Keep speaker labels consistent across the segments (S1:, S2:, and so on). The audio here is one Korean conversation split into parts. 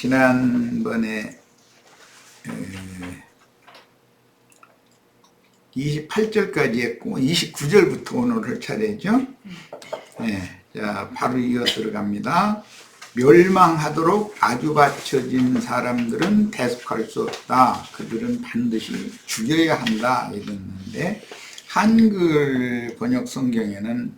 S1: 지난번에 28절까지 했고 29절부터 오늘 할 차례죠. 자, 바로 이어 들어갑니다. 멸망하도록 아주 바쳐진 사람들은 대속할 수 없다. 그들은 반드시 죽여야 한다. 이랬는데 한글 번역 성경에는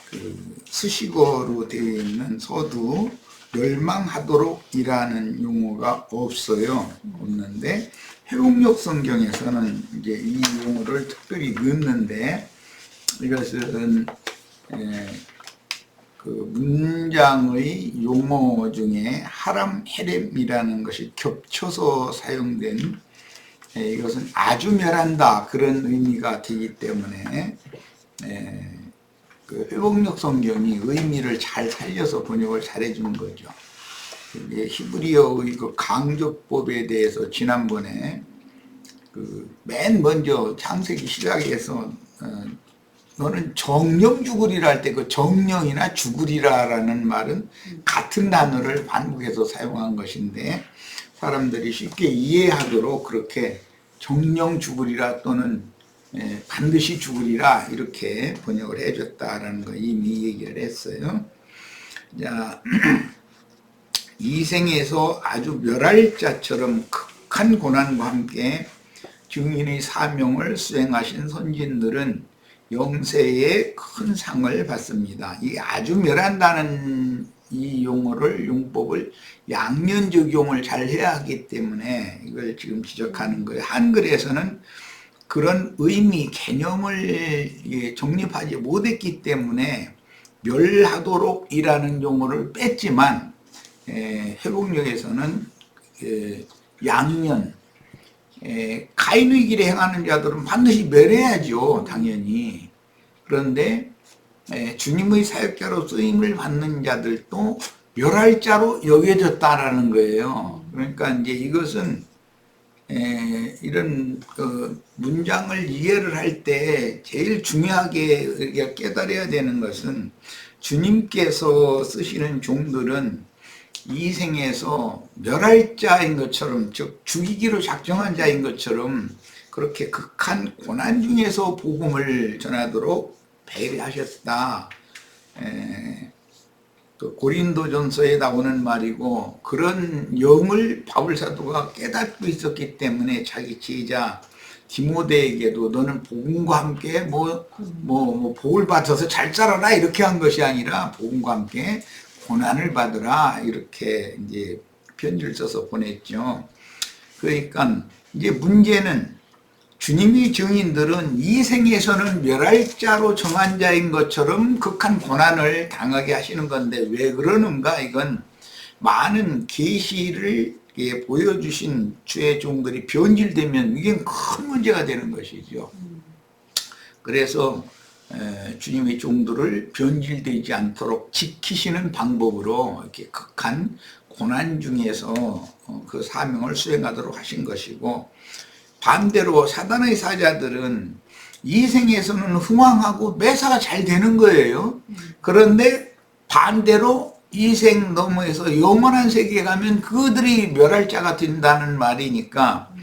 S1: 그 수식어로 되어 있는 서두 멸망하도록 이라는 용어가 없는데 회복력 성경에서는 이제 이 용어를 특별히 넣는데 이것은 그 문장의 용어 중에 하람 헤렘이라는 것이 겹쳐서 사용된 이것은 아주 멸한다 그런 의미가 되기 때문에 그 회복력 성경이 의미를 잘 살려서 번역을 잘 해주는 거죠. 히브리어의 그 강조법에 대해서 지난번에 그 맨 먼저 창세기 시작에서 너는 정령 죽으리라 할 때 그 정령이나 죽으리라라는 말은 같은 단어를 반복해서 사용한 것인데 사람들이 쉽게 이해하도록 그렇게 정령 죽으리라 또는 반드시 죽으리라 이렇게 번역을 해줬다라는 거 이미 얘기를 했어요. 자, 이 생에서 아주 멸할 자처럼 극한 고난과 함께 증인의 사명을 수행하신 선진들은 영세의 큰 상을 받습니다. 이 아주 멸한다는 이 용법을 양면 적용을 잘 해야 하기 때문에 이걸 지금 지적하는 거예요. 한글에서는 그런 의미, 개념을 정립하지 못했기 때문에 멸하도록 이라는 용어를 뺐지만 회복력에서는 양면, 가인의 길에 행하는 자들은 반드시 멸해야죠, 당연히. 그런데 주님의 사역자로 쓰임을 받는 자들도 멸할 자로 여겨졌다라는 거예요. 그러니까 이제 이것은 이런 그 문장을 이해를 할 때 제일 중요하게 우리가 깨달아야 되는 것은 주님께서 쓰시는 종들은 이 생에서 멸할 자인 것처럼 즉 죽이기로 작정한 자인 것처럼 그렇게 극한 고난 중에서 복음을 전하도록 배려하셨다. 그 고린도전서에 나오는 말이고 그런 영을 바울 사도가 깨닫고 있었기 때문에 자기 제자 디모데에게도 너는 복음과 함께 복을 받아서 잘 살아라 이렇게 한 것이 아니라 복음과 함께 고난을 받으라 이렇게 이제 편지를 써서 보냈죠. 그러니까 이제 문제는 주님의 증인들은 이 생에서는 멸할 자로 정한 자인 것처럼 극한 고난을 당하게 하시는 건데 왜 그러는가? 이건 많은 계시를 보여주신 주의 종들이 변질되면 이게 큰 문제가 되는 것이죠. 그래서 주님의 종들을 변질되지 않도록 지키시는 방법으로 이렇게 극한 고난 중에서 그 사명을 수행하도록 하신 것이고 반대로 사단의 사자들은 이 생에서는 흥왕하고 매사가 잘 되는 거예요. 그런데 반대로 이 생 너머에서 영원한 세계에 가면 그들이 멸할 자가 된다는 말이니까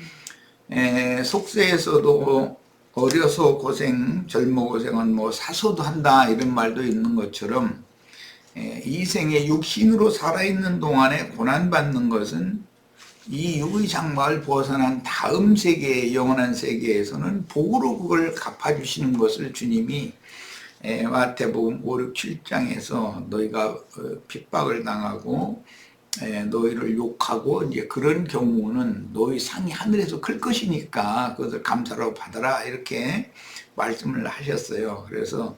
S1: 속세에서도 어려서 고생, 젊어 고생은 사소도 한다 이런 말도 있는 것처럼 이 생에 육신으로 살아있는 동안에 고난받는 것은 이 육의 장막을 벗어난 다음 세계, 영원한 세계에서는 복으로 그걸 갚아주시는 것을 주님이 마태복음 5, 6, 7장에서 너희가 핍박을 당하고 너희를 욕하고 이제 그런 경우는 너희 상이 하늘에서 클 것이니까 그것을 감사로 받아라 이렇게 말씀을 하셨어요. 그래서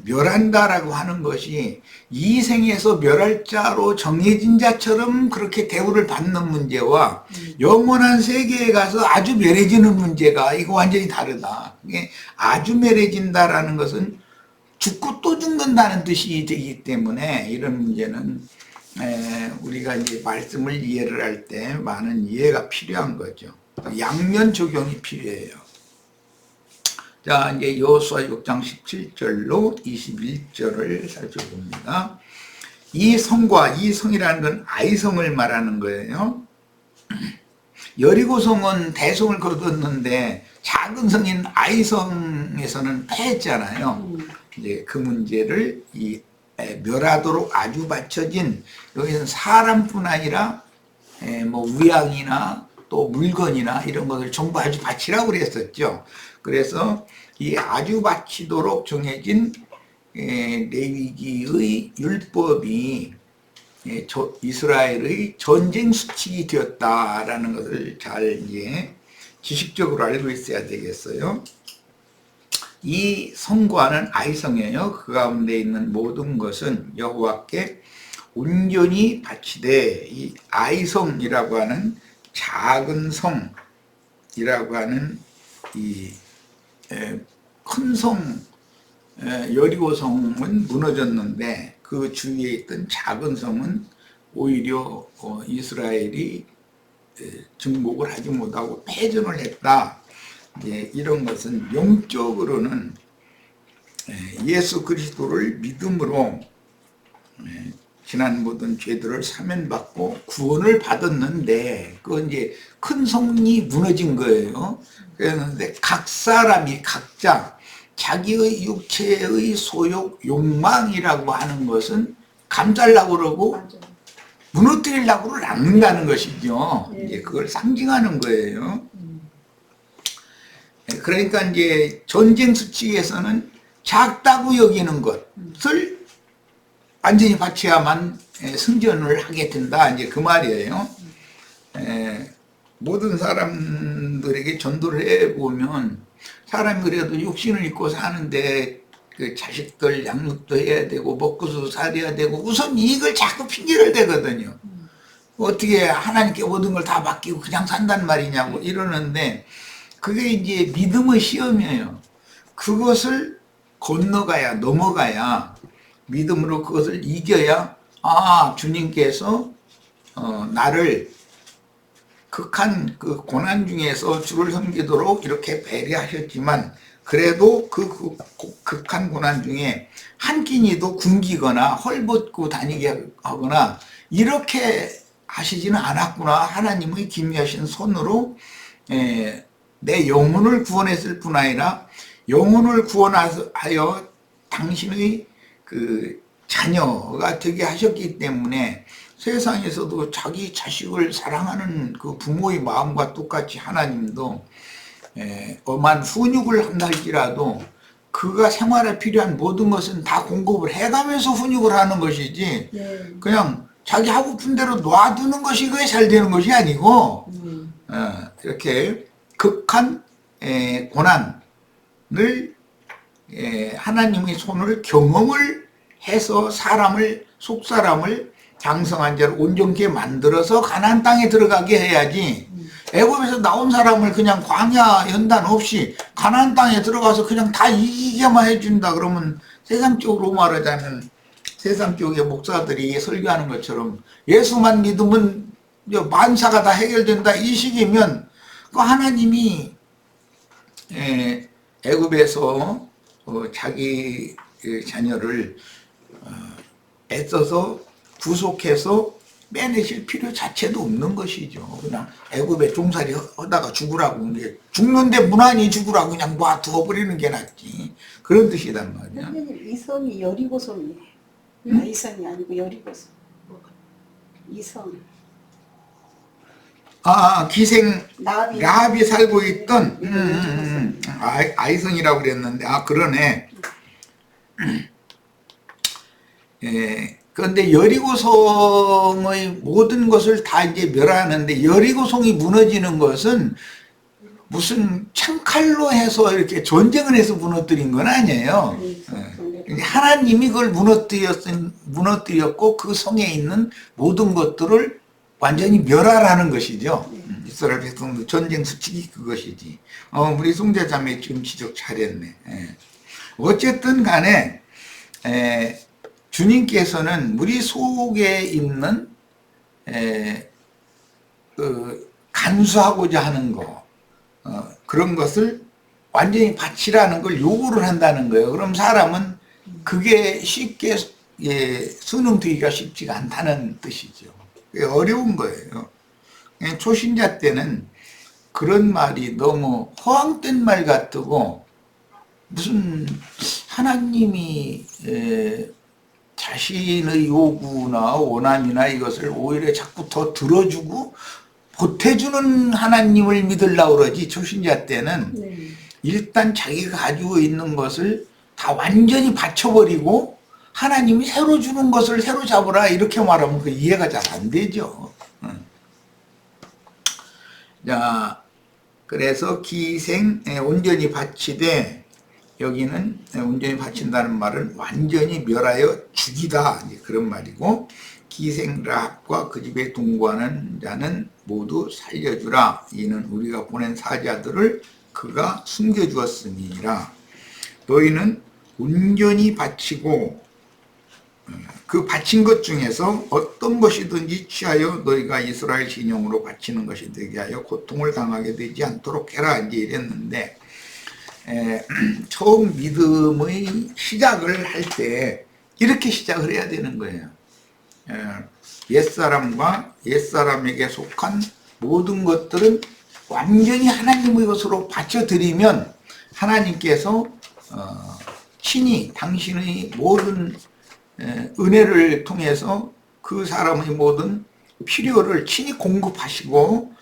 S1: 멸한다라고 하는 것이 이 생에서 멸할 자로 정해진 자처럼 그렇게 대우를 받는 문제와 영원한 세계에 가서 아주 멸해지는 문제가 이거 완전히 다르다. 이게 아주 멸해진다라는 것은 죽고 또 죽는다는 뜻이 되기 때문에 이런 문제는 우리가 이제 말씀을 이해를 할 때 많은 이해가 필요한 거죠. 양면 적용이 필요해요. 자, 이제 여호수아 6장 17절로 21절을 살펴봅니다. 이 성과, 이 성이라는 건 아이성을 말하는 거예요. 여리고성은 대성을 거뒀는데 작은 성인 아이성에서는 패했잖아요. 이제 그 문제를 멸하도록 아주 받쳐진, 여기는 사람뿐 아니라 뭐 위양이나 또 물건이나 이런 것을 전부 아주 바치라고 그랬었죠. 그래서 이 아주 바치도록 정해진 레위기의 율법이 이스라엘의 전쟁 수칙이 되었다라는 것을 잘 이제 지식적으로 알고 있어야 되겠어요. 이 성과는 아이성이에요. 그 가운데 있는 모든 것은 여호와께 온전히 바치되, 이 아이성이라고 하는 작은 성이라고 하는 이 큰 성, 여리고성은 무너졌는데 그 주위에 있던 작은 성은 오히려 이스라엘이 정복을 하지 못하고 패전을 했다. 이런 것은 영적으로는 예수 그리스도를 믿음으로 지난 모든 죄들을 사면받고 구원을 받았는데, 그건 이제 큰 성이 무너진 거예요. 그런데 각 사람이 각자 자기의 육체의 소욕, 욕망이라고 하는 것은 감싸려고 그러고 무너뜨리려고 남는다는 것이죠. 이제 그걸 상징하는 거예요. 그러니까 이제 전쟁 수칙에서는 작다고 여기는 것을 완전히 바쳐야만 승전을 하게 된다. 이제 그 말이에요. 모든 사람들에게 전도를 해보면 사람이 그래도 육신을 입고 사는데 그 자식들 양육도 해야 되고 먹고서 살아야 되고 우선 이걸 자꾸 핑계를 대거든요. 어떻게 하나님께 모든 걸 다 맡기고 그냥 산단 말이냐고 이러는데, 그게 이제 믿음의 시험이에요. 그것을 건너가야, 넘어가야, 믿음으로 그것을 이겨야, 주님께서 나를 극한 그 고난 중에서 주를 섬기도록 이렇게 배려하셨지만, 그래도 그 극한 고난 중에 한 끼니도 굶기거나 헐벗고 다니게 하거나 이렇게 하시지는 않았구나. 하나님의 기묘하신 손으로 내 영혼을 구원했을 뿐 아니라 영혼을 구원하여 당신의 그 자녀가 되게 하셨기 때문에, 세상에서도 자기 자식을 사랑하는 그 부모의 마음과 똑같이 하나님도 엄한 훈육을 한다 할지라도 그가 생활에 필요한 모든 것은 다 공급을 해가면서 훈육을 하는 것이지, 그냥 자기 하고픈 대로 놔두는 것이 그게 잘 되는 것이 아니고, 이렇게 극한 고난을 하나님의 손을 경험을 해서 속사람을 장성한 자를 온전케 만들어서 가나안 땅에 들어가게 해야지, 애굽에서 나온 사람을 그냥 광야 연단 없이 가나안 땅에 들어가서 그냥 다 이기게만 해준다 그러면, 세상적으로 말하자면 세상 쪽의 목사들이 설교하는 것처럼 예수만 믿으면 만사가 다 해결된다 이 식이면, 그 하나님이 애굽에서 자기 자녀를 애써서 구속해서 빼내실 필요 자체도 없는 것이죠. 그냥 애굽에 종살이 하다가 죽으라고, 죽는데 무난히 죽으라고 그냥 놔두어버리는 게 낫지. 그런 뜻이란 말이야.
S2: 이 성이 여리고성이에요. 아이성이 아니고 여리고성. 이성.
S1: 기생 라합이 살고 있던
S2: 여리고성.
S1: 아이성이라고 그랬는데, 그러네. 그런데 여리고성의 모든 것을 다 이제 멸하는데, 여리고성이 무너지는 것은 무슨 창칼로 해서 이렇게 전쟁을 해서 무너뜨린 건 아니에요. 하나님이 그걸 무너뜨렸고 그 성에 있는 모든 것들을 완전히 멸하라는 것이죠. 이스라엘 백성도 전쟁 수칙이 그것이지. 우리 송자자매 지금 지적 잘했네. 어쨌든 간에 주님께서는 우리 속에 있는 간수하고자 하는 거, 그런 것을 완전히 바치라는 걸 요구를 한다는 거예요. 그럼 사람은 그게 쉽게 순응되기가 쉽지가 않다는 뜻이죠. 어려운 거예요. 초신자 때는 그런 말이 너무 허황된 말 같고, 무슨 하나님이 자신의 요구나 원함이나 이것을 오히려 자꾸 더 들어주고 보태주는 하나님을 믿으려고 그러지. 초신자 때는
S2: 네.
S1: 일단 자기가 가지고 있는 것을 다 완전히 바쳐버리고 하나님이 새로 주는 것을 새로 잡으라 이렇게 말하면 그 이해가 잘 안 되죠. 자, 그래서 기생 온전히 바치되, 여기는 온전히 바친다는 말은 완전히 멸하여 죽이다 이제 그런 말이고, 기생 라합과 그 집에 동거하는 자는 모두 살려주라. 이는 우리가 보낸 사자들을 그가 숨겨주었음이라. 너희는 온전히 바치고 그 바친 것 중에서 어떤 것이든지 취하여 너희가 이스라엘 신용으로 바치는 것이 되게 하여 고통을 당하게 되지 않도록 해라 이제 이랬는데, 처음 믿음의 시작을 할 때 이렇게 시작을 해야 되는 거예요. 옛사람과 옛사람에게 속한 모든 것들은 완전히 하나님의 것으로 바쳐드리면 하나님께서 친히 당신의 모든 은혜를 통해서 그 사람의 모든 필요를 친히 공급하시고,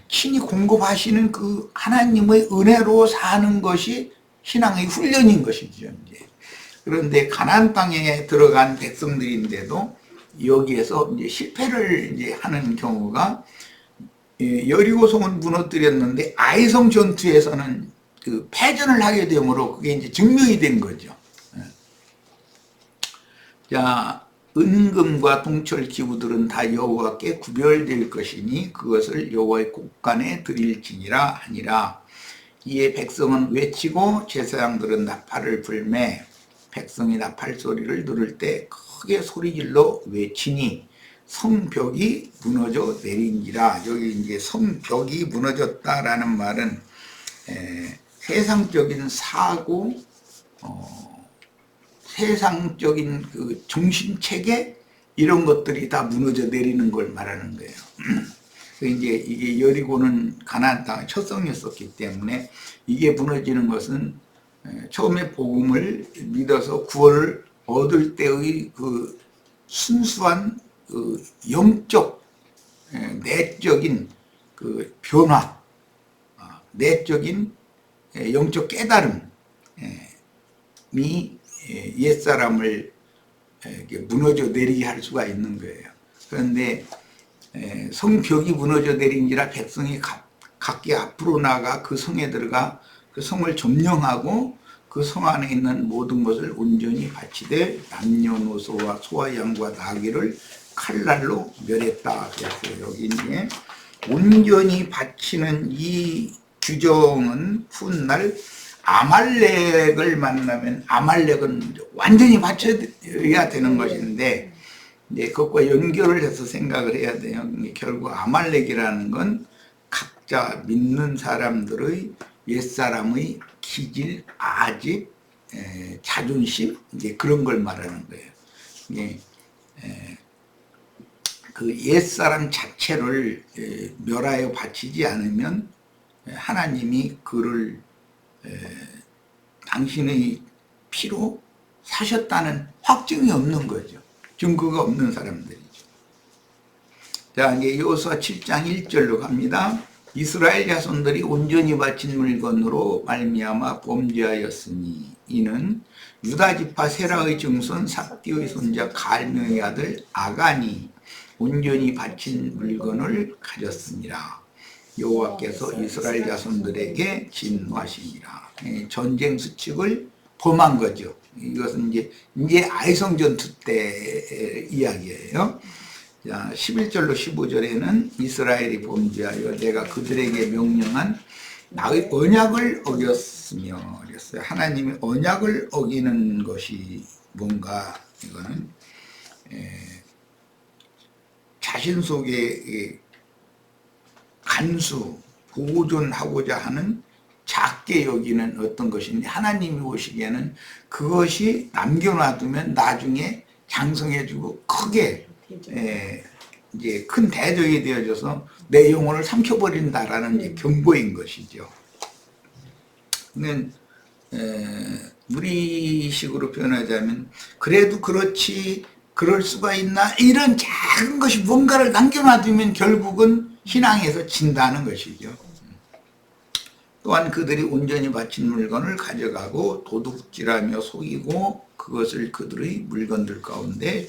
S1: 친히 공급하시는 그 하나님의 은혜로 사는 것이 신앙의 훈련인 것이죠. 이제. 그런데 가나안 땅에 들어간 백성들인데도 여기에서 이제 실패를 이제 하는 경우가, 여리고성은 무너뜨렸는데 아이성 전투에서는 그 패전을 하게 되므로 그게 이제 증명이 된 거죠. 자, 은금과 동철 기구들은 다 여호와께 구별될 것이니 그것을 여호와의 곳간에 드릴지니라 하니라. 이에 백성은 외치고 제사장들은 나팔을 불매, 백성이 나팔 소리를 들을 때 크게 소리질러 외치니 성벽이 무너져 내린지라. 여기 이제 성벽이 무너졌다라는 말은 세상적인 사고, 세상적인 그 정신체계 이런 것들이 다 무너져 내리는 걸 말하는 거예요. 이제 이게 여리고는 가나안 땅의 첫 성이었었기 때문에 이게 무너지는 것은 처음에 복음을 믿어서 구원을 얻을 때의 그 순수한 그 영적 내적인 그 변화, 내적인 영적 깨달음이 옛사람을 무너져 내리게 할 수가 있는 거예요. 그런데 성벽이 무너져 내린지라 백성이 각기 앞으로 나가 그 성에 들어가 그 성을 점령하고 그 성 안에 있는 모든 것을 온전히 바치되 남녀노소와 소와 양과 나귀를 칼날로 멸했다. 그래서 여기 이제 온전히 바치는 이 규정은 훗날 아말렉을 만나면, 아말렉은 완전히 바쳐야 되는 것인데 이제 그것과 연결을 해서 생각을 해야 돼요. 결국 아말렉이라는 건 각자 믿는 사람들의 옛사람의 기질, 아집, 자존심 이제 그런 걸 말하는 거예요. 이게 그 옛사람 자체를 멸하여 바치지 않으면 하나님이 그를 당신의 피로 사셨다는 확증이 없는 거죠. 증거가 없는 사람들이죠. 자, 이제 여호수아 7장 1절로 갑니다. 이스라엘 자손들이 온전히 바친 물건으로 말미암아 범죄하였으니 이는 유다 지파 세라의 증손 삽디의 손자 갈명의 아들 아간이 온전히 바친 물건을 가졌습니다. 여호와께서 이스라엘 자손들에게 진노하시니라. 전쟁 수칙을 범한 거죠. 이것은 이제 아이성 전투 때 이야기예요. 자, 11절로 15절에는 이스라엘이 범죄하여 내가 그들에게 명령한 나의 언약을 어겼으며 그랬어요. 하나님이 언약을 어기는 것이 뭔가, 이거는 자신 속에 간수, 보존하고자 하는 작게 여기는 어떤 것인데 하나님이 보시기에는 그것이 남겨놔두면 나중에 장성해지고 크게
S2: 대적.
S1: 이제 큰 대적이 되어져서 내 영혼을 삼켜버린다라는 이제 경고인 것이죠. 근데 우리식으로 표현하자면 그래도 그렇지 그럴 수가 있나 이런 작은 것이 뭔가를 남겨놔두면 결국은 신앙에서 진다는 것이죠. 또한 그들이 온전히 바친 물건을 가져가고 도둑질하며 속이고 그것을 그들의 물건들 가운데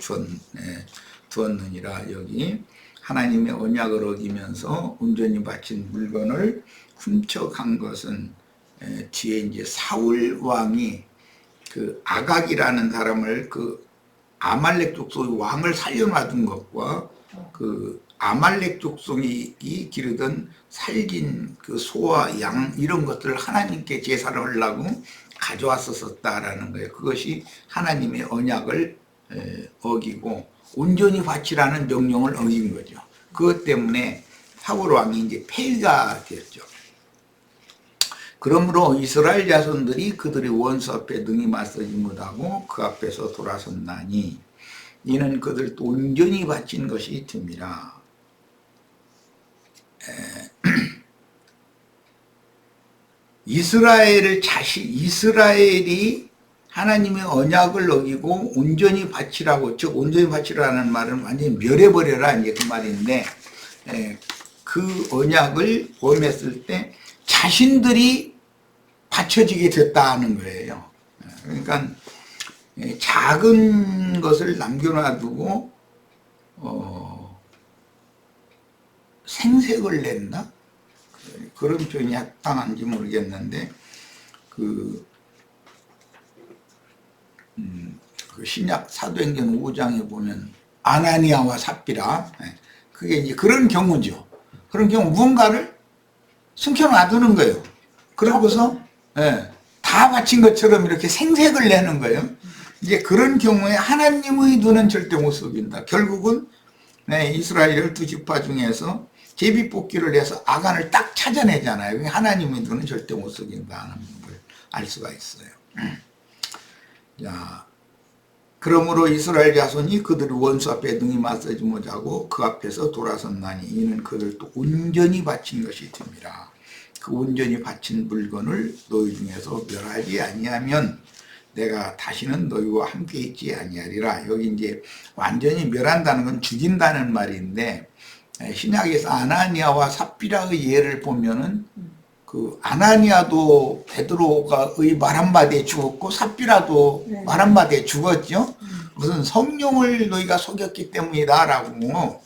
S1: 두었느니라. 여기 하나님의 언약을 어기면서 온전히 바친 물건을 훔쳐간 것은 뒤에 이제 사울 왕이 그 아각이라는 사람을 그 아말렉 족속의 왕을 살려놔둔 것과 그 아말렉 족속이 기르던 살긴 그 소와 양 이런 것들을 하나님께 제사를 하려고 가져왔었다라는 거예요. 그것이 하나님의 언약을 어기고 온전히 바치라는 명령을 어긴 거죠. 그것 때문에 사울 왕이 이제 폐위가 되었죠. 그러므로 이스라엘 자손들이 그들의 원수 앞에 능히 맞서지 못하고 그 앞에서 돌아섰나니 이는 그들 온전히 바친 것이 됨이라. 이스라엘이 하나님의 언약을 어기고 온전히 바치라고, 즉 온전히 바치라는 말은 완전히 멸해버려라 이제 그 말인데, 그 언약을 범했을 때 자신들이 바쳐지게 됐다는 거예요. 그러니까 작은 것을 남겨놔두고 생색을 낸다? 그런 표현이 합당한지 모르겠는데 그 신약 사도행전 5장에 보면 아나니아와 삽비라, 그게 이제 그런 경우죠. 그런 경우 무언가를 숨겨놔두는 거예요. 그러고서 다 바친 것처럼 이렇게 생색을 내는 거예요. 이제 그런 경우에 하나님의 눈은 절대 못 속인다. 결국은 이스라엘 12지파 중에서 제비뽑기를 해서 아간을 딱 찾아내잖아요. 하나님의 눈은 절대 못 속인다는 걸 알 수가 있어요. 자, 그러므로 이스라엘 자손이 그들의 원수 앞에 능히 맞서지 못하고 그 앞에서 돌아섰나니 이는 그들 또 온전히 바친 것이 됨이라. 그 온전히 바친 물건을 너희 중에서 멸하지 아니하면 내가 다시는 너희와 함께 있지 아니하리라. 여기 이제 완전히 멸한다는 건 죽인다는 말인데, 신약에서 아나니아와 삽비라의 예를 보면은 그 아나니아도 베드로가의 말 한마디에 죽었고 삽비라도 말 한마디에 죽었죠. 무슨 성령을 너희가 속였기 때문이다라고.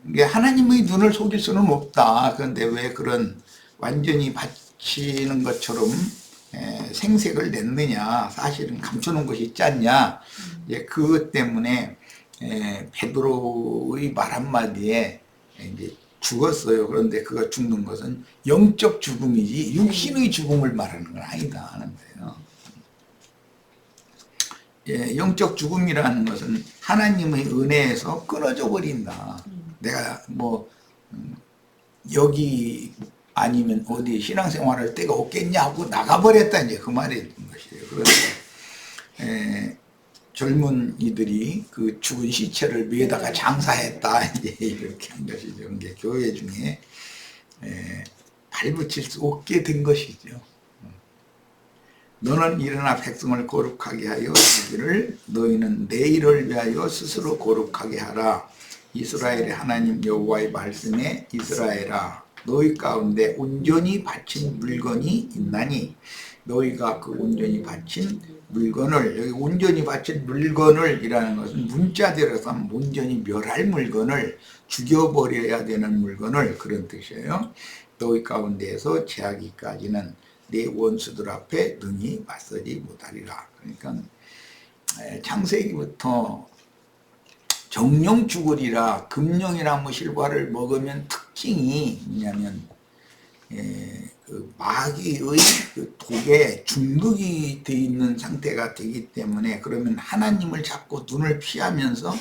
S1: 이게 하나님의 눈을 속일 수는 없다. 그런데 왜 그런 완전히 바치는 것처럼 생색을 냈느냐, 사실은 감춰놓은 것이 있지 않냐. 이제 그것 때문에 베드로의 말 한마디에 이제 죽었어요. 그런데 그가 죽는 것은 영적 죽음이지 육신의 죽음을 말하는 건 아니다 하는 거예요. 영적 죽음이라는 것은 하나님의 은혜에서 끊어져 버린다. 내가 뭐 여기 아니면 어디 신앙생활할 데가 없겠냐 하고 나가버렸다 이제 그 말인 것이에요. 그래서 젊은이들이 그 죽은 시체를 매다가 장사했다 이제 이렇게 한 것이죠. 이게 교회 중에 발붙일 수 없게 된 것이죠. 너는 일어나 백성을 거룩하게 하여 이기를 너희는 내 일을 위하여 스스로 거룩하게 하라. 이스라엘의 하나님 여호와의 말씀에 이스라엘아 너희 가운데 온전히 바친 물건이 있나니 너희가 그 온전히 바친 물건을, 여기 온전히 바친 물건을 이라는 것은 문자대로서 하면 온전히 멸할 물건을, 죽여버려야 되는 물건을, 그런 뜻이에요. 너희 가운데에서 제하기까지는 내 원수들 앞에 능히 맞서지 못하리라. 그러니까 창세기부터 정령 죽으리라, 금령이라는 실과를 먹으면 특징이 뭐냐면 그 마귀의 그 독에 중독이 되어 있는 상태가 되기 때문에, 그러면 하나님을 자꾸 눈을 피하면서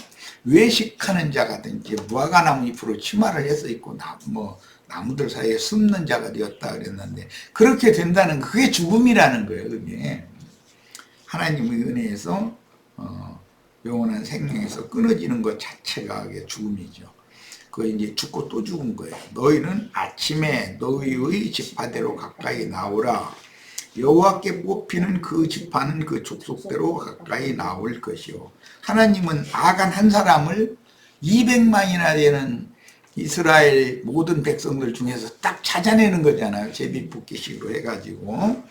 S1: 외식하는 자가든지 무화과나무 잎으로 치마를 해서 있고 나무들 사이에 숨는 자가 되었다 그랬는데, 그렇게 된다는 그게 죽음이라는 거예요. 그게 하나님의 은혜에서 영원한 생명에서 끊어지는 것 자체가 그게 죽음이죠. 그 이제 죽고 또 죽은 거예요. 너희는 아침에 너희의 지파대로 가까이 나오라. 여호와께 뽑히는 그 지파는 그 족속대로 가까이 나올 것이요. 하나님은 아간 한 사람을 200만이나 되는 이스라엘 모든 백성들 중에서 딱 찾아내는 거잖아요. 제비뽑기식으로 해가지고.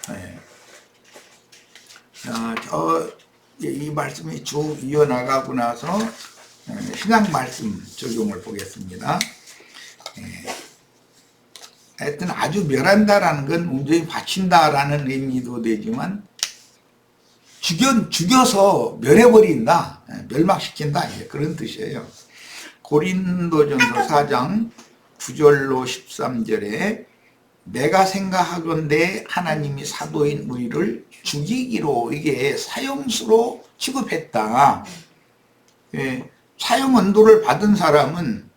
S1: 네. 이 말씀이 쭉 이어나가고 나서 신약 말씀 적용을 보겠습니다. 하여튼 아주 멸한다라는 건 온전히 바친다라는 의미도 되지만 죽여서 멸해버린다, 멸망시킨다, 그런 뜻이에요. 고린도전서 4장 9절로 13절에 내가 생각하건대 하나님이 사도인 우리를 죽이기로 이게 사형수로 취급했다. 사형 언도를 받은 사람은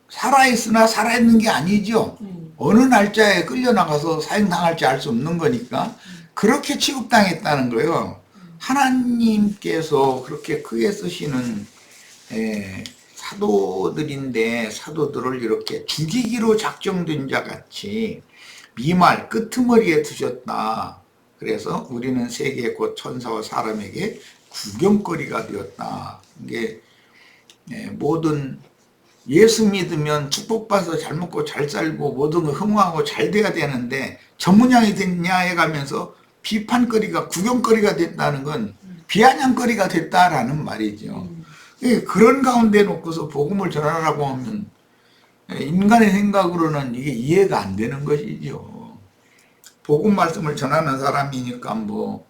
S1: 살아있으나 살아있는 게 아니죠. 어느 날짜에 끌려나가서 사형당할지 알 수 없는 거니까 그렇게 취급당했다는 거예요. 하나님께서 그렇게 크게 쓰시는 사도들인데 사도들을 이렇게 죽이기로 작정된 자 같이 미말 끄트머리에 두셨다. 그래서 우리는 세계 곧 천사와 사람에게 구경거리가 되었다. 이게 모든 예수 믿으면 축복받아서 잘 먹고 잘 살고 모든 거 흥황하고 잘 돼야 되는데 전문양이 됐냐 해가면서 비판거리가 구경거리가 됐다는 건 비아냥거리가 됐다라는 말이죠. 그런 가운데 놓고서 복음을 전하라고 하면 인간의 생각으로는 이게 이해가 안 되는 것이죠. 복음 말씀을 전하는 사람이니까 뭐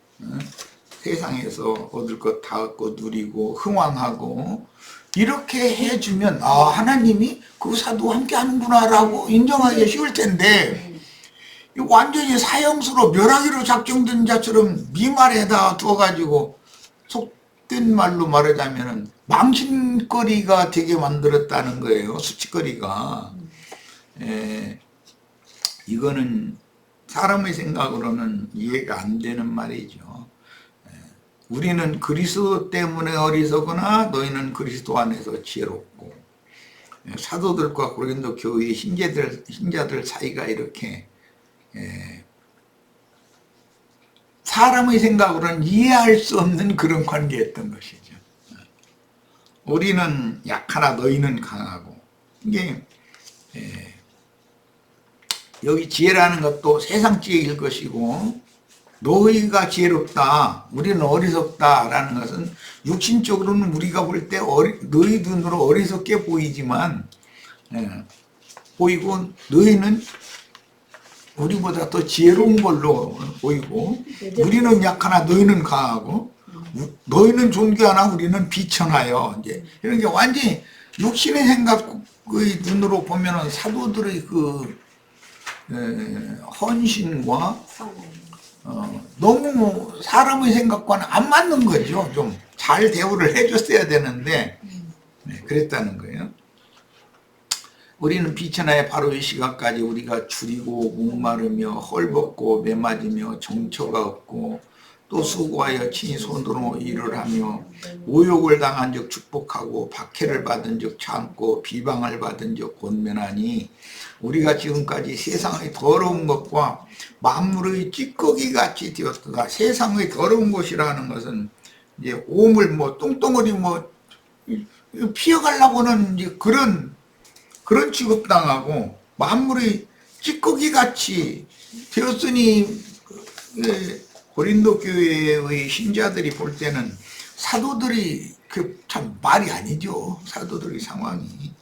S1: 세상에서 얻을 것 다 얻고 누리고 흥왕하고 이렇게 해주면 하나님이 그 사도와 함께 하는구나 라고 인정하기 쉬울 텐데 완전히 사형수로 멸하기로 작정된 자처럼 미말에다 두어가지고 속된 말로 말하자면 망신거리가 되게 만들었다는 거예요. 수치거리가. 이거는 사람의 생각으로는 이해가 안 되는 말이죠. 우리는 그리스도 때문에 어리석으나 너희는 그리스도 안에서 지혜롭고, 사도들과 고린도 교회의 신자들 사이가 이렇게 사람의 생각으로는 이해할 수 없는 그런 관계였던 것이죠. 우리는 약하나 너희는 강하고, 이게 여기 지혜라는 것도 세상 지혜일 것이고 너희가 지혜롭다, 우리는 어리석다라는 것은 육신적으로는 우리가 볼 때 너희 눈으로 어리석게 보이지만 보이고 너희는 우리보다 더 지혜로운 걸로 보이고 우리는 약하나 너희는 강하고 너희는 존귀하나 우리는 비천하여, 이제 이런 게 완전히 육신의 생각의 눈으로 보면은 사도들의 그 헌신과 너무 사람의 생각과는 안 맞는 거죠. 좀 잘 대우를 해줬어야 되는데 그랬다는 거예요. 우리는 비천하에 바로 이 시각까지 우리가 줄이고 목마르며 헐벗고 매맞으며 정처가 없고 또 수고하여 친히 손으로 일을 하며 모욕을 당한 적 축복하고 박해를 받은 적 참고 비방을 받은 적 권면하니 우리가 지금까지 세상의 더러운 것과 만물의 찌꺼기 같이 되었다. 세상의 더러운 것이라는 것은 이제 오물 뭐 똥덩어리 뭐 피해가려고는 이제 그런 취급당하고 만물의 찌꺼기 같이 되었으니 고린도 교회의 신자들이 볼 때는 사도들이 참 말이 아니죠. 사도들의 상황이.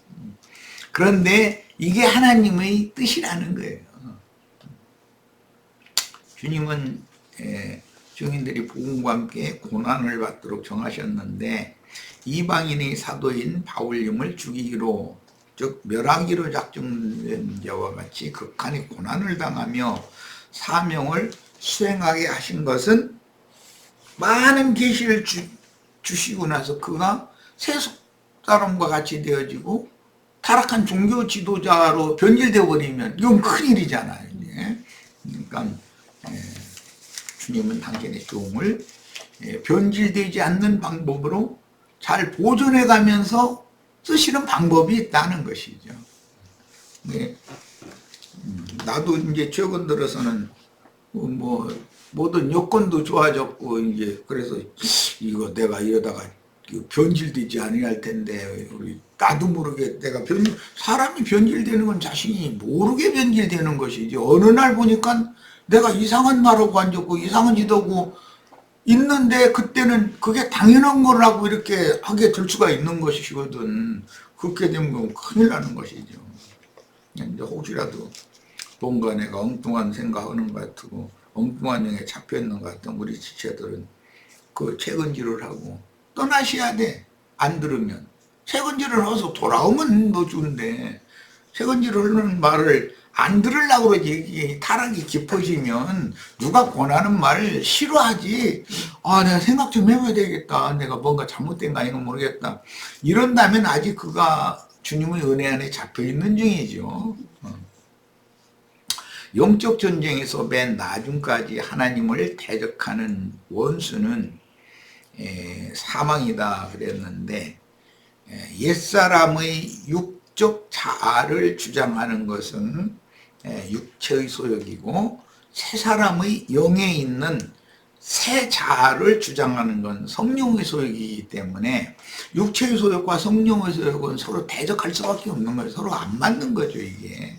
S1: 그런데 이게 하나님의 뜻이라는 거예요. 주님은 증인들이 복음과 함께 고난을 받도록 정하셨는데 이방인의 사도인 바울님을 죽이기로, 즉 멸하기로 작정된 자와 같이 극한의 고난을 당하며 사명을 수행하게 하신 것은 많은 계시를 주시고 나서 그가 세속 사람과 같이 되어지고 타락한 종교 지도자로 변질되어 버리면 이건 큰일이잖아요. 그러니까 주님은 당신의 종을 변질되지 않는 방법으로 잘 보존해 가면서 쓰시는 방법이 있다는 것이죠. 네. 나도 이제 최근 들어서는 뭐 모든 여건도 좋아졌고 이제 그래서 이거 내가 이러다가 변질되지 아니할 텐데 우리 나도 모르게 내가 사람이 변질되는 건 자신이 모르게 변질되는 것이지 어느 날 보니까 내가 이상한 말하고 앉았고 이상한 짓 하고 있는데 그때는 그게 당연한 거라고 이렇게 하게 될 수가 있는 것이거든. 그렇게 되면 큰일 나는 것이죠. 이제 혹시라도 뭔가 내가 엉뚱한 생각하는 것 같고 엉뚱한 영에 잡혀있는 것 같은 우리 지체들은 그 책은지를 하고 떠나셔야 돼. 안 들으면 책은지를 해서 돌아오면 뭐 주는데 책은지를 하는 말을 안 들으려고 그러지. 이게 타락이 깊어지면 누가 권하는 말을 싫어하지. 아, 내가 생각 좀 해봐야 되겠다. 내가 뭔가 잘못된 거 아닌가 모르겠다. 이런다면 아직 그가 주님의 은혜 안에 잡혀있는 중이죠. 영적 전쟁에서 맨 나중까지 하나님을 대적하는 원수는 사망이다 그랬는데 옛사람의 육적 자아를 주장하는 것은 육체의 소욕이고 새사람의 영에 있는 새 자아를 주장하는 건 성령의 소욕이기 때문에 육체의 소욕과 성령의 소욕은 서로 대적할 수밖에 없는 거예요. 서로 안 맞는 거죠 이게.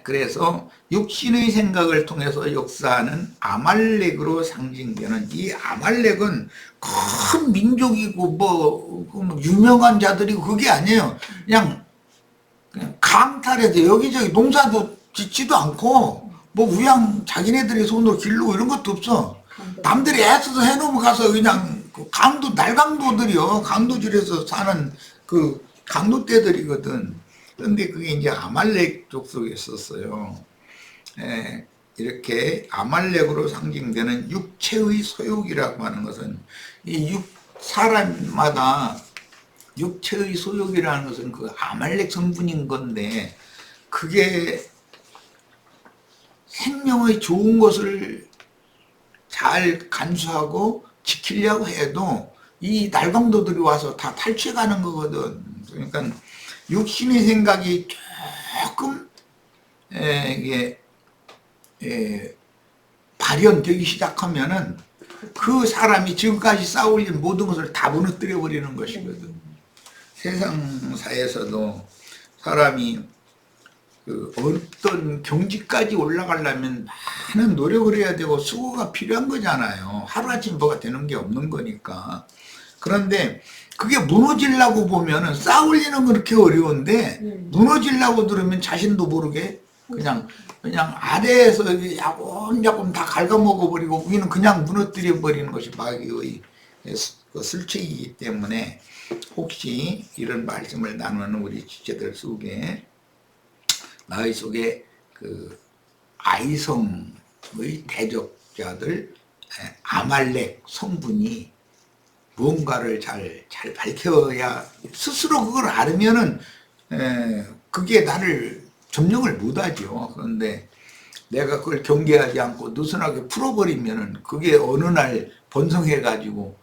S1: 그래서 육신의 생각을 통해서 역사하는 아말렉으로 상징되는 이 아말렉은 큰 민족이고 뭐 유명한 자들이고 그게 아니에요. 그냥 강탈해서 여기저기 농사도 짓지도 않고 뭐 우양 자기네들이 손으로 기르고 이런 것도 없어. 남들이 애써서 해놓으면 가서 그냥 그 날강도들이요. 강도질에서 사는 그 강도떼들이거든. 그런데 그게 이제 아말렉 족속에 있었어요. 이렇게 아말렉으로 상징되는 육체의 소욕이라고 하는 것은 사람마다 육체의 소욕이라는 것은 그 아말렉 성분인 건데 그게 생명의 좋은 것을 잘 간수하고 지키려고 해도 이 날강도들이 와서 다 탈취해가는 거거든. 그러니까 육신의 생각이 조금 이게 발현되기 시작하면은 그 사람이 지금까지 쌓아올린 모든 것을 다 무너뜨려 버리는 것이거든. 세상사에서도 사람이 그 어떤 경지까지 올라가려면 많은 노력을 해야 되고 수고가 필요한 거잖아요. 하루아침 뭐가 되는 게 없는 거니까. 그런데 그게 무너지려고 보면은 쌓아올리는 건 그렇게 어려운데 무너지려고 들으면 자신도 모르게 그냥 아래에서 야금야금 다 갉아먹어 버리고 위는 그냥 무너뜨려 버리는 것이 마귀의 술책이기 때문에 혹시 이런 말씀을 나누는 우리 지체들 속에 나의 속에 그 아이성의 대적자들 아말렉 성분이 뭔가를 잘 밝혀야 스스로 그걸 알으면은 그게 나를 점령을 못하죠. 그런데 내가 그걸 경계하지 않고 느슨하게 풀어버리면은 그게 어느 날 번성해가지고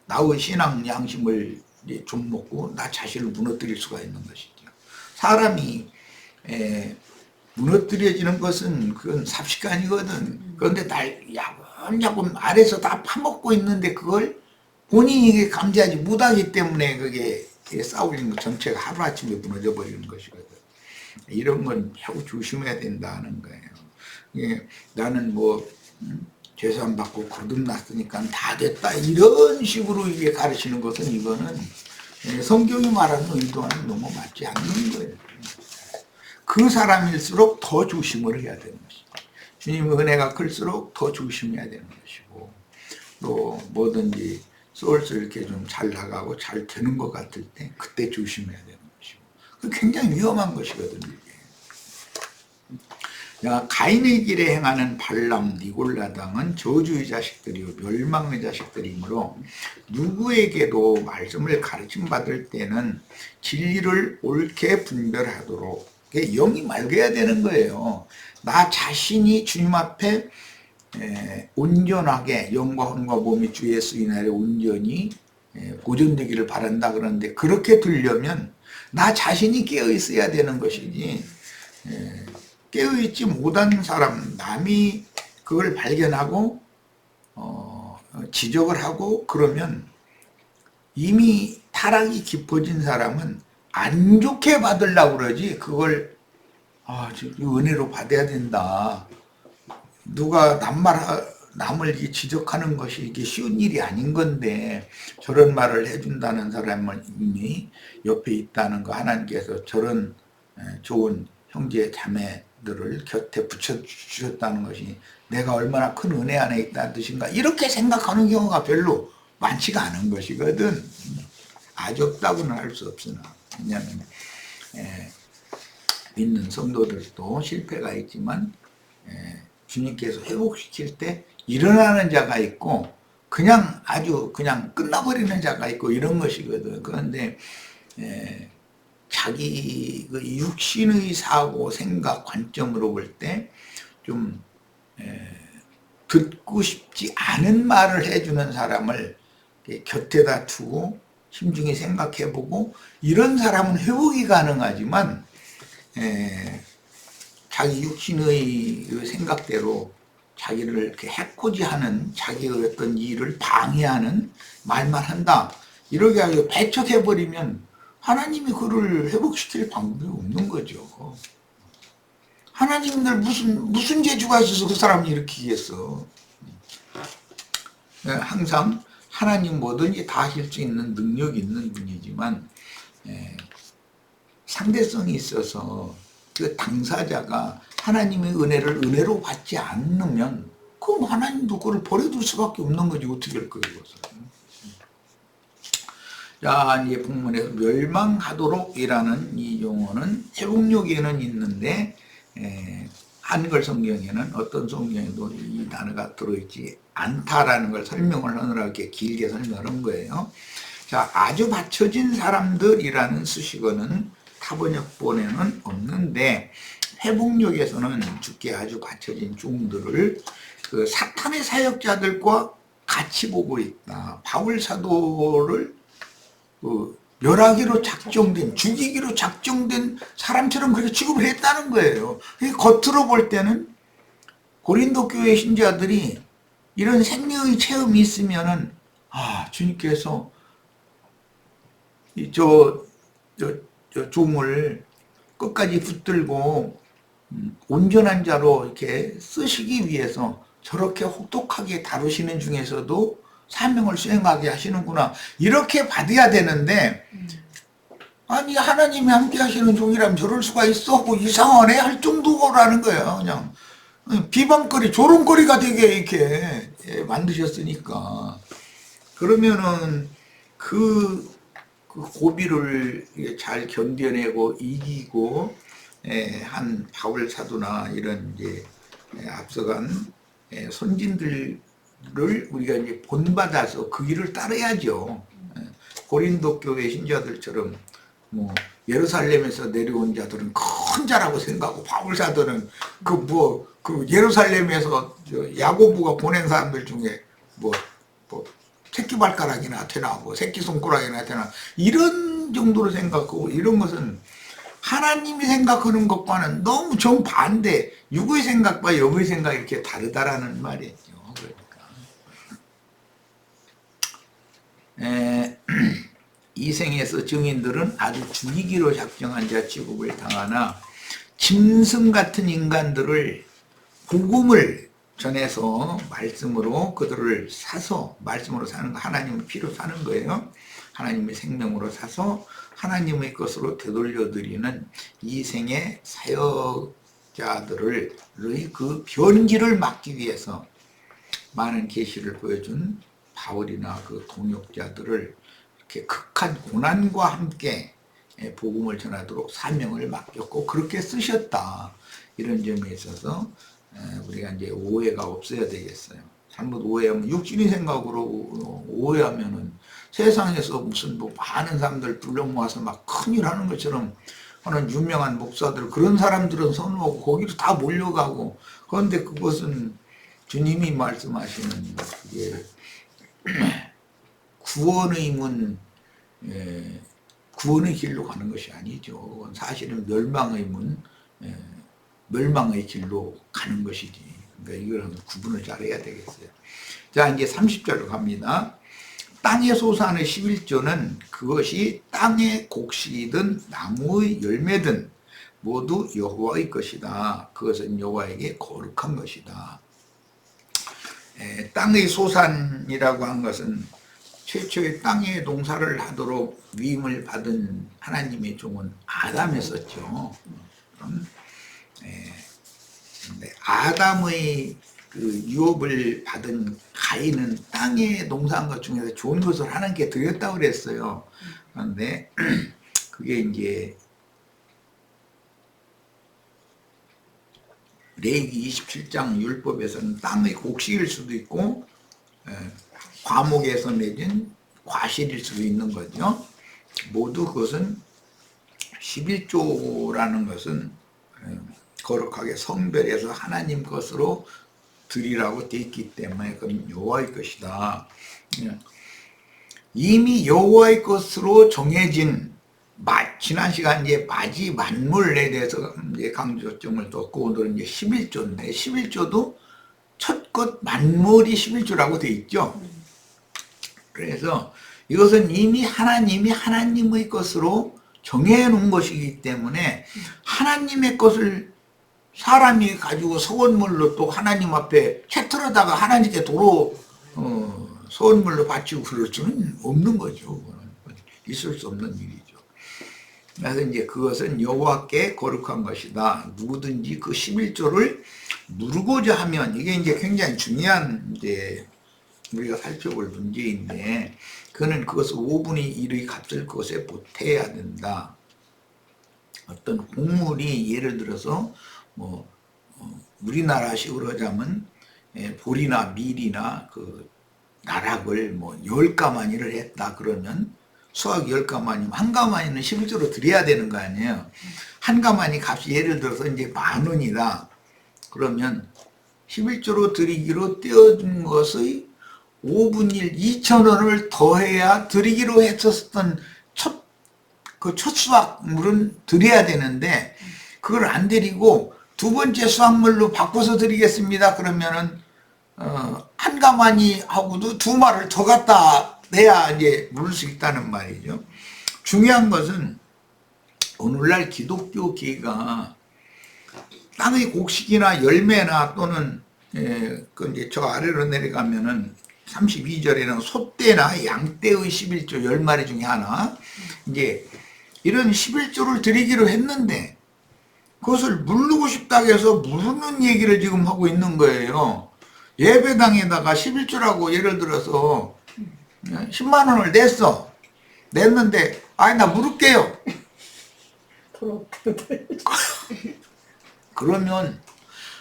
S1: 나의 신앙 양심을 좀 먹고 나 자신을 무너뜨릴 수가 있는 것이죠. 사람이 무너뜨려지는 것은 그건 삽시간이거든. 그런데 날 야금야금 아래서 다 파먹고 있는데 그걸 본인이 감지하지 못하기 때문에 그게 쌓아올리는 것 전체가 하루아침에 무너져 버리는 것이거든. 이런 건 매우 조심해야 된다는 거예요. 나는 뭐 죄산 받고 거듭났으니까 다 됐다 이런 식으로 이게 가르치는 것은 이거는 성경이 말하는 의도와는 너무 맞지 않는 거예요. 그 사람일수록 더 조심을 해야 되는 것이죠. 주님의 은혜가 클수록 더 조심해야 되는 것이고 또 뭐든지 소울스 이렇게 좀 잘 나가고 잘 되는 것 같을 때 그때 조심해야 되는 것이고 그 굉장히 위험한 것이거든요. 가인의 길에 행하는 발람, 니골라 당은 저주의 자식들이요 멸망의 자식들이므로 누구에게도 말씀을 가르침 받을 때는 진리를 옳게 분별하도록 영이 맑아야 되는 거예요. 나 자신이 주님 앞에 온전하게 영과 혼과 몸이 주 예수 이날에 온전히 보존되기를 바란다 그러는데, 그렇게 되려면 나 자신이 깨어 있어야 되는 것이지, 깨어 있지 못한 사람, 남이 그걸 발견하고 지적을 하고 그러면 이미 타락이 깊어진 사람은 안 좋게 받으려고 그러지, 그걸 은혜로 받아야 된다, 누가 남을 이렇게 지적하는 것이 이게 쉬운 일이 아닌 건데 저런 말을 해준다는 사람이 옆에 있다는 거, 하나님께서 저런 좋은 형제 자매들을 곁에 붙여주셨다는 것이 내가 얼마나 큰 은혜 안에 있다는 뜻인가, 이렇게 생각하는 경우가 별로 많지가 않은 것이거든. 아주 없다고는 할 수 없으나, 왜냐하면 믿는 성도들도 실패가 있지만 주님께서 회복시킬 때 일어나는 자가 있고 그냥 아주 그냥 끝나버리는 자가 있고 이런 것이거든. 그런데 자기 그 육신의 사고, 생각, 관점으로 볼 때 좀 듣고 싶지 않은 말을 해주는 사람을 곁에다 두고 심중히 생각해보고, 이런 사람은 회복이 가능하지만 자기 육신의 생각대로 자기를 이렇게 해코지하는, 자기의 어떤 일을 방해하는 말만 한다, 이렇게 하고 배척해버리면 하나님이 그를 회복시킬 방법이 없는 거죠. 하나님들 무슨 재주가 있어서 그 사람을 일으키겠어. 항상 하나님 뭐든지 다 하실 수 있는 능력이 있는 분이지만 상대성이 있어서 그 당사자가 하나님의 은혜를 은혜로 받지 않으면 그럼 하나님도 그걸 버려둘 수밖에 없는 거지. 어떻게 할 거예요, 그것은. 자, 이제 본문에서 멸망하도록 이라는 이 용어는 회복력에는 있는데 한글 성경에는 어떤 성경에도 이 단어가 들어있지 않다라는 걸 설명을 하느라 이렇게 길게 설명한 거예요. 자, 아주 받쳐진 사람들이라는 수식어는 타번역본에는 없는데, 회복력에서는 주께 아주 받쳐진 종들을 그 사탄의 사역자들과 같이 보고 있다. 바울 사도를 멸하기로 작정된, 죽이기로 작정된 사람처럼 그렇게 취급을 했다는 거예요. 겉으로 볼 때는 고린도 교회 신자들이 이런 생명의 체험이 있으면은 주님께서 저 종을 끝까지 붙들고 온전한 자로 이렇게 쓰시기 위해서 저렇게 혹독하게 다루시는 중에서도 사명을 수행하게 하시는구나, 이렇게 받아야 되는데, 아니 하나님이 함께 하시는 종이라면 저럴 수가 있어? 하고 이상하네 할 정도라는 거예요. 그냥 비방거리, 조롱거리가 되게 이렇게 만드셨으니까. 그러면은 그 고비를 잘 견뎌내고 이기고 한 바울 사도나 이런 이제 앞서간 선진들을 우리가 이제 본받아서 그 길을 따라야죠. 고린도 교회 신자들처럼 뭐 예루살렘에서 내려온 자들은 큰 자라고 생각하고, 바울 사도는 그 예루살렘에서 야고보가 보낸 사람들 중에 뭐 새끼발가락이나 되나 뭐 새끼손가락이나 되나 이런 정도로 생각하고, 이런 것은 하나님이 생각하는 것과는 너무 정반대, 육의 생각과 영의 생각이 이렇게 다르다라는 말이죠. 그러니까 이 생에서 증인들은 아주 죽이기로 작정한 자 취급을 당하나, 짐승 같은 인간들을 복음을 전해서 말씀으로 그들을 사서, 말씀으로 사는 거, 하나님의 피로 사는 거예요. 하나님의 생명으로 사서 하나님의 것으로 되돌려드리는 이 생의 사역자들의 그 변기를 막기 위해서 많은 계시를 보여준 바울이나 그 동역자들을 이렇게 극한 고난과 함께 복음을 전하도록 사명을 맡겼고 그렇게 쓰셨다. 이런 점에 있어서 우리가 이제 오해가 없어야 되겠어요. 잘못 오해하면, 육신의 생각으로 오해하면은 세상에서 무슨 뭐 많은 사람들 불러 모아서 막 큰일 하는 것처럼 하는 유명한 목사들, 그런 사람들은 선호하고 거기로 다 몰려가고, 그런데 그것은 주님이 말씀하시는 그게 구원의 문, 구원의 길로 가는 것이 아니죠. 사실은 멸망의 문, 멸망의 길로 가는 것이지. 그러니까 이걸 구분을 잘해야 되겠어요. 자, 이제 30절로 갑니다. 땅의 소산의 11조는 그것이 땅의 곡식이든 나무의 열매든 모두 여호와의 것이다. 그것은 여호와에게 거룩한 것이다. 땅의 소산이라고 한 것은 최초의 땅에 농사를 하도록 위임을 받은 하나님의 종은 아담이었었죠. 아담의 그 유업을 받은 가인은 땅에 농사한 것 중에서 좋은 것을 하나님께 드렸다고 그랬어요. 그런데 그게 이제 레위기 27장 율법에서는 땅의 곡식일 수도 있고 과목에서 맺은 과실일 수도 있는 거죠. 모두 그것은 11조라는 것은 거룩하게 성별해서 하나님 것으로 드리라고 되어 있기 때문에 그건 여호와의 것이다. 이미 여호와의 것으로 정해진 지난 시간 이제 마지 만물에 대해서 이제 강조점을 뒀고 오늘은 이제 11조인데 11조도 첫 것 만물이 11조라고 되어 있죠. 그래서 이것은 이미 하나님이 하나님의 것으로 정해놓은 것이기 때문에 하나님의 것을 사람이 가지고 서원물로 또 하나님 앞에 채틀어다가 하나님께 도로 서원물로 바치고 그럴 수는 없는 거죠. 있을 수 없는 일이죠. 그래서 이제 그것은 여호와께 거룩한 것이다. 누구든지 그 11조를 누르고자 하면 이게 이제 굉장히 중요한 이제 우리가 살펴볼 문제인데 그는 그것을 5분의 1의 값을 그것에 보태야 된다. 어떤 곡물이 예를 들어서 뭐 우리나라식으로 하자면 보리나 밀이나 그 나락을 뭐 10가마니를 했다 그러면 수확 10가마니면 한 가마니는 11조로 드려야 되는 거 아니에요. 한 가마니 값이 예를 들어서 이제 10,000원이다. 그러면 11조로 드리기로 떼어준 것의 5분의 1, 2,000원을 더해야 드리기로 했었던 첫 수확물은 드려야 되는데 그걸 안 드리고 두 번째 수확물로 바꿔서 드리겠습니다. 그러면은 한 가마니 하고도 두 마를 더 갖다 내야 이제 물을 수 있다는 말이죠. 중요한 것은 오늘날 기독교계가 땅의 곡식이나 열매나 또는 그 이제 저 아래로 내려가면은 32절에는 소떼나 양떼의 11조 10마리 중에 하나 이제 이런 11조를 드리기로 했는데 그것을 물르고 싶다고 해서 물르는 얘기를 지금 하고 있는 거예요. 예배당에다가 11조라고 예를 들어서 10만 원을 냈는데 아니 나 물을게요. 그러면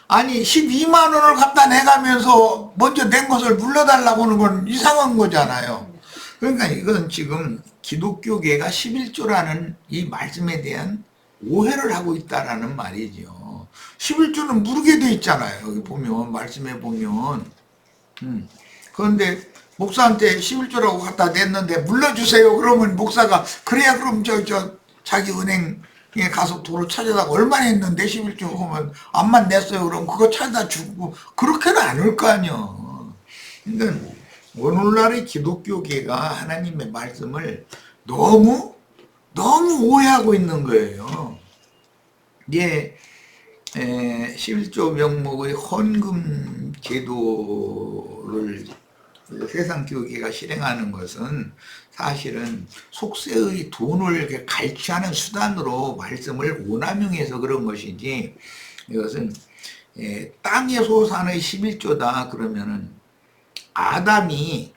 S1: 아니 12만 원을 갖다 내가면서 먼저 낸 것을 물러달라고 하는 건 이상한 거잖아요. 그러니까 이건 지금 기독교계가 11조라는 이 말씀에 대한 오해를 하고 있다라는 말이죠. 11조는 물게 돼 있잖아요. 여기 보면 말씀에 보면 그런데 목사한테 11조라고 갖다 냈는데 물러주세요. 그러면 목사가 그래야 그럼 저 자기 은행에 가서 도로 찾아다가 얼마나 했는데 11조 하면 안만 냈어요. 그럼 그거 찾아다 주고 그렇게는 안 할 거 아니에요. 그러니까 오늘날의 기독교계가 하나님의 말씀을 너무 오해하고 있는 거예요. 예, 11조 명목의 헌금 제도를 세상 교계가 실행하는 것은 사실은 속세의 돈을 갈취하는 수단으로 말씀을 오남용해서 그런 것이지 이것은 땅의 소산의 11조다 그러면은 아담이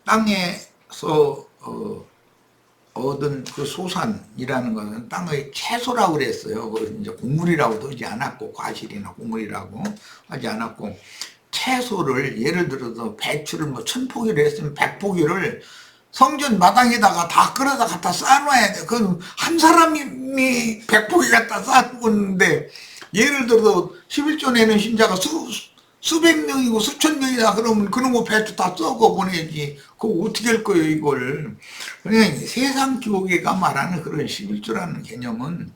S1: 땅에서 얻은 그 소산이라는 것은 땅의 채소라고 그랬어요. 그래서 이제 곡물이라고도 하지 않았고 과실이나 곡물이라고 하지 않았고 채소를 예를 들어서 배추를 뭐 1000포기를 했으면 100포기를 성전 마당에다가 다 끌어다 갖다 쌓아놔야 돼. 그럼 한 사람이 100포기 갖다 쌓았는데 예를 들어서 11조 내는 신자가 수백 명이고 수천 명이다 그러면 그런 거 배추 다 썩어 보내지. 그거 어떻게 할 거예요, 이걸. 그냥 세상 교계가 말하는 그런 11조라는 개념은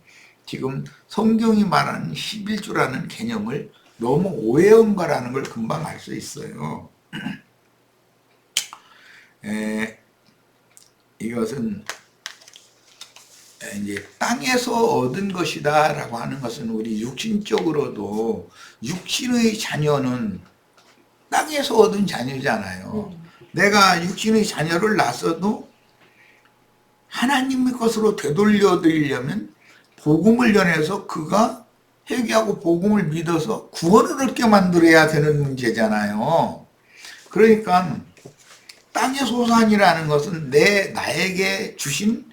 S1: 지금 성경이 말하는 11조라는 개념을 너무 오해한 거라는 걸 금방 알 수 있어요. 이것은 이제 땅에서 얻은 것이다 라고 하는 것은 우리 육신적으로도 육신의 자녀는 땅에서 얻은 자녀잖아요. 내가 육신의 자녀를 낳았어도 하나님의 것으로 되돌려 드리려면 복음을 전해서 그가 회개하고 복음을 믿어서 구원을 얻게 만들어야 되는 문제잖아요. 그러니까 땅의 소산이라는 것은 나에게 주신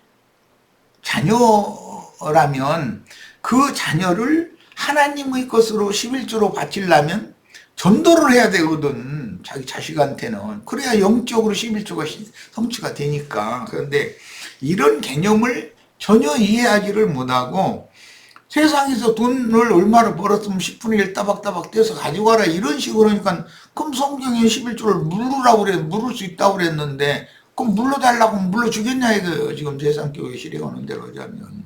S1: 자녀라면 그 자녀를 하나님의 것으로 11조로 바치려면 전도를 해야 되거든. 자기 자식한테는. 그래야 영적으로 11조가 성취가 되니까. 그런데 이런 개념을 전혀 이해하지를 못하고 세상에서 돈을 얼마나 벌었으면 10분의 1 따박따박 떼서 가지고 와라 이런 식으로 하니까 그럼 성경에 11조를 물으라고 그래. 물을 수 있다고 그랬는데 그럼 물러달라고 하면 물러주겠냐 이거예요. 지금 세상교회 실행하는 대로 하자면.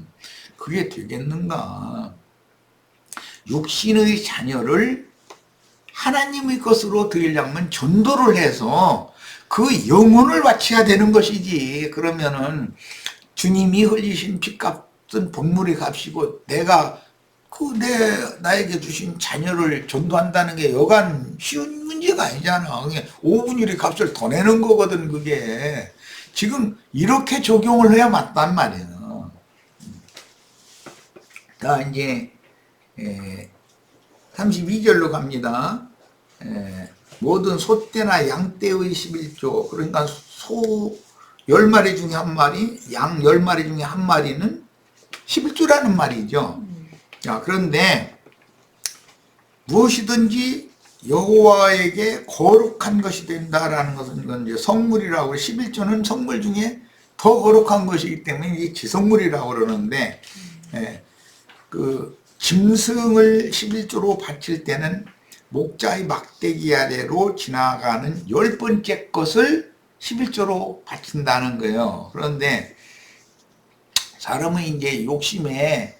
S1: 그게 되겠는가. 육신의 자녀를 하나님의 것으로 드리려면 전도를 해서 그 영혼을 바쳐야 되는 것이지. 그러면은 주님이 흘리신 피값은 본물의 값이고 내가 나에게 주신 자녀를 전도한다는 게 여간 쉬운 문제가 아니잖아. 5분의 1의 값을 더 내는 거거든, 그게. 지금 이렇게 적용을 해야 맞단 말이에요. 자, 이제, 32절로 갑니다. 모든 소떼나 양떼의 11조. 그러니까 소 10마리 중에 한 마리, 양 10마리 중에 한 마리는 11조라는 말이죠. 자, 그런데 무엇이든지 여호와에게 거룩한 것이 된다라는 것은 이건 이제 성물이라고 11조는 성물 중에 더 거룩한 것이기 때문에 이게 지성물이라고 그러는데 그 짐승을 11조로 바칠 때는 목자의 막대기 아래로 지나가는 10번째 것을 11조로 바친다는 거예요. 그런데 사람은 이제 욕심에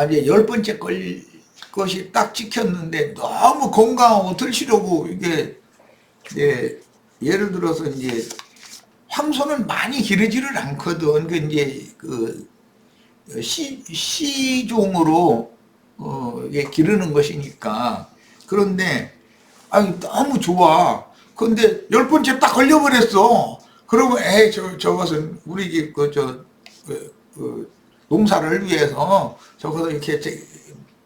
S1: 이제 10번째 것이 딱 찍혔는데 너무 건강하고 들시려고 이게 예를 들어서 이제 황소는 많이 기르지를 않거든. 그 이제 그 시종으로 이게 기르는 것이니까. 그런데 너무 좋아. 그런데 10번째 딱 걸려버렸어. 그러면 저것은 우리 집 농사를 위해서 저것을 이렇게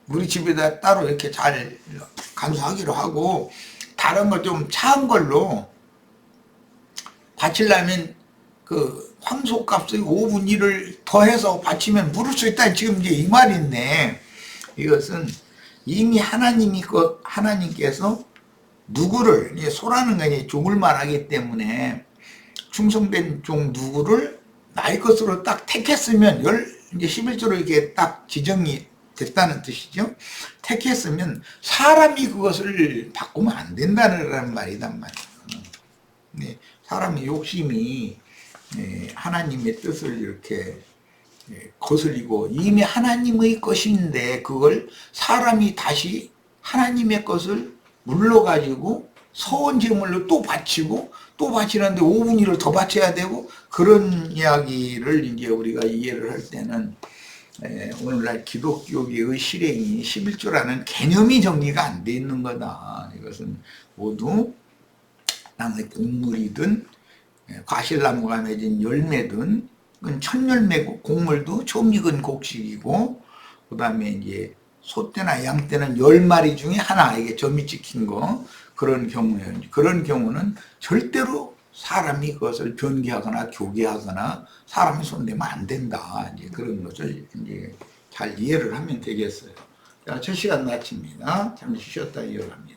S1: 우리 집에다 따로 이렇게 잘 간수하기로 하고 다른 걸 좀 차은 걸로 바치려면 그 황소값의 5분의 1을 더해서 바치면 물을 수 있다. 지금 이제 이 말인데 이것은 이미 하나님께서 누구를 소라는 게 종을 말하기 때문에 충성된 종 누구를 나의 것으로 딱 택했으면 이제 11조로 이렇게 딱 지정이 됐다는 뜻이죠. 택했으면 사람이 그것을 바꾸면 안 된다는 말이단 말이에요. 사람의 욕심이 하나님의 뜻을 이렇게 거슬리고 이미 하나님의 것인데 그걸 사람이 다시 하나님의 것을 물러가지고 서원 제물로 또 바치고 또 바치는데 5분의 1을 더 바쳐야 되고 그런 이야기를 이제 우리가 이해를 할 때는 오늘날 기독교계의 실행이 11조라는 개념이 정리가 안 돼 있는 거다. 이것은 모두 땅의 곡물이든 과실나무가 맺은 열매든 그건 천열매고 곡물도 처음 익은 곡식이고 그 다음에 이제 소떼나 양떼는 10마리 중에 하나 이게 점이 찍힌 거 그런 경우에요. 그런 경우는 절대로 사람이 그것을 변개하거나 교개하거나 사람이 손대면 안 된다. 이제 그런 것을 이제 잘 이해를 하면 되겠어요. 자, 첫 시간 마칩니다. 잠시 쉬었다 이어갑니다.